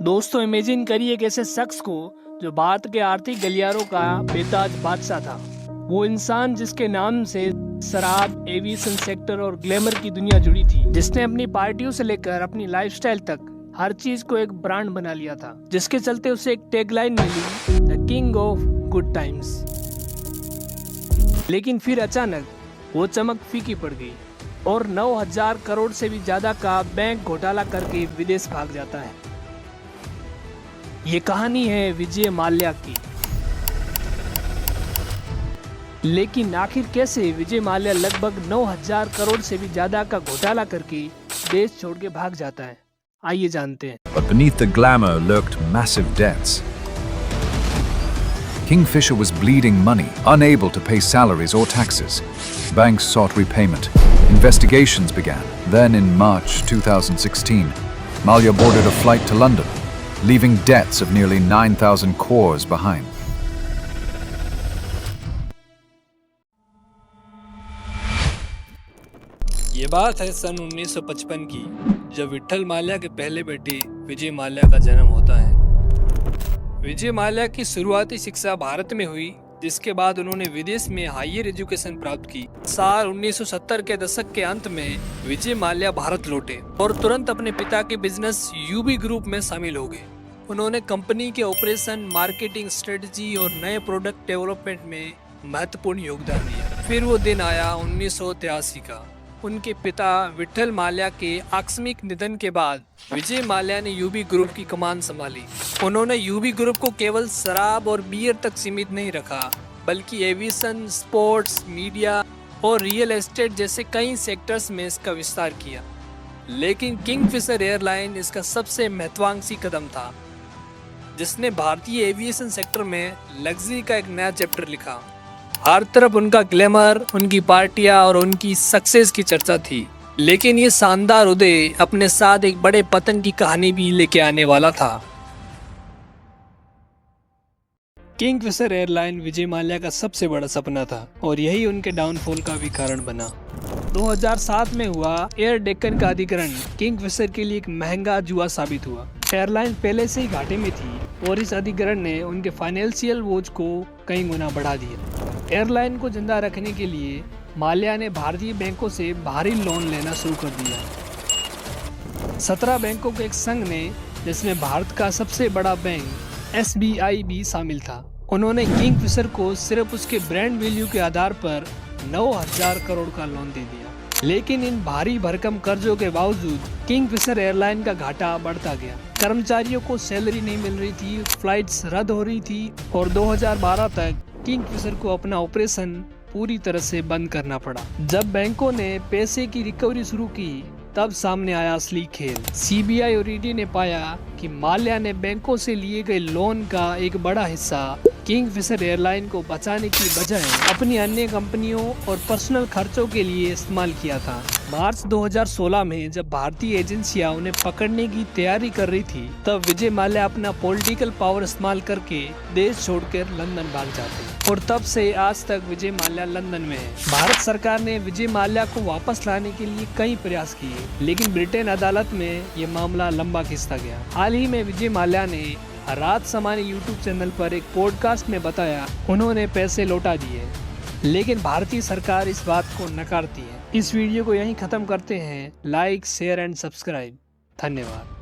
दोस्तों इमेजिन करिए एक ऐसे शख्स को जो भारत के आर्थिक गलियारों का बेताज बादशाह था। वो इंसान जिसके नाम से शराब, एविएशन सेक्टर और ग्लैमर की दुनिया जुड़ी थी, जिसने अपनी पार्टियों से लेकर अपनी लाइफस्टाइल तक हर चीज को एक ब्रांड बना लिया था, जिसके चलते उसे एक टैगलाइन मिली, the king of good times. लेकिन फिर अचानक वो चमक फीकी पड़ गई और 9,000 करोड़ से भी ज्यादा का बैंक घोटाला करके विदेश भाग जाता है। ये कहानी है विजय माल्या की। लेकिन आखिर कैसे विजय माल्या लगभग 9,000 करोड़ से भी ज्यादा का घोटाला करके देश छोड़ के भाग जाता है, आइए जानते हैं। But beneath the glamour lurked massive debts. Kingfisher was bleeding money, unable to pay salaries or taxes. Banks sought repayment. Investigations began. Then in March 2016, Malia boarded a flight to London, leaving debts of nearly 9,000 crores behind. ये बात है सन 1955 की, जब विट्ठल माल्या के पहले बेटे विजय माल्या का जन्म होता है। विजय माल्या की शुरुआती शिक्षा भारत में हुई, जिसके बाद उन्होंने विदेश में हायर एजुकेशन प्राप्त की। साल 1970 के दशक के अंत में विजय माल्या भारत लौटे और तुरंत अपने पिता के बिजनेस यूबी ग्रुप में शामिल हो गए। उन्होंने कंपनी के ऑपरेशन, मार्केटिंग स्ट्रेटजी और नए प्रोडक्ट डेवलपमेंट में महत्वपूर्ण योगदान दिया। फिर वो दिन आया 1983 का। उनके पिता विट्ठल माल्या के आकस्मिक निधन के बाद विजय माल्या ने यूबी ग्रुप की कमान संभाली। उन्होंने यूबी ग्रुप को केवल शराब और बियर तक सीमित नहीं रखा, बल्कि एविएशन, स्पोर्ट्स, मीडिया और रियल एस्टेट जैसे कई सेक्टर्स में इसका विस्तार किया। लेकिन किंगफिशर एयरलाइन इसका सबसे महत्वाकांक्षी कदम था, जिसने भारतीय एविएशन सेक्टर में लग्जरी का एक नया चैप्टर लिखा। हर तरफ उनका ग्लैमर, उनकी पार्टियां और उनकी सक्सेस की चर्चा थी। लेकिन ये शानदार उदय अपने साथ एक बड़े पतन की कहानी भी लेके आने वाला था। किंगफिशर एयरलाइन विजय माल्या का सबसे बड़ा सपना था और यही उनके डाउनफॉल का भी कारण बना। 2007 में हुआ एयर डेक्कन का अधिग्रहण किंगफिशर के लिए एक महंगा जुआ साबित हुआ। एयरलाइन पहले से ही घाटे में थी और इस अधिग्रहण ने उनके फाइनेंशियल बोझ को कई गुना बढ़ा दिया। एयरलाइन को जिंदा रखने के लिए माल्या ने भारतीय बैंकों से भारी लोन लेना शुरू कर दिया। 17 बैंकों के एक संघ ने, जिसमें भारत का सबसे बड़ा बैंक SBI भी शामिल था, उन्होंने किंगफिशर को सिर्फ उसके ब्रांड वैल्यू के आधार पर 9,000 करोड़ का लोन दे दिया। लेकिन इन भारी भरकम कर्जों के बावजूद किंगफिशर एयरलाइन का घाटा बढ़ता गया। कर्मचारियों को सैलरी नहीं मिल रही थी, फ्लाइट्स रद्द हो रही थी और 2012 तक किंगफिशर को अपना ऑपरेशन पूरी तरह से बंद करना पड़ा। जब बैंकों ने पैसे की रिकवरी शुरू की, तब सामने आया असली खेल। CBI और ED ने पाया कि माल्या ने बैंकों से लिए गए लोन का एक बड़ा हिस्सा किंगफिशर एयरलाइन को बचाने की बजाय अपनी अन्य कंपनियों और पर्सनल खर्चों के लिए इस्तेमाल किया था। मार्च 2016 में जब भारतीय एजेंसियां उन्हें पकड़ने की तैयारी कर रही थी, तब विजय माल्या अपना पॉलिटिकल पावर इस्तेमाल करके देश छोड़कर लंदन भाग जाते और तब से आज तक विजय माल्या लंदन में है। भारत सरकार ने विजय माल्या को वापस लाने के लिए कई प्रयास किए, लेकिन ब्रिटेन अदालत में ये मामला लंबा खिंचता गया। हाल ही में विजय माल्या ने रात समानी YouTube चैनल पर एक पॉडकास्ट में बताया उन्होंने पैसे लौटा दिए, लेकिन भारतीय सरकार इस बात को नकारती है। इस वीडियो को यहीं खत्म करते हैं। Like, share and subscribe. धन्यवाद।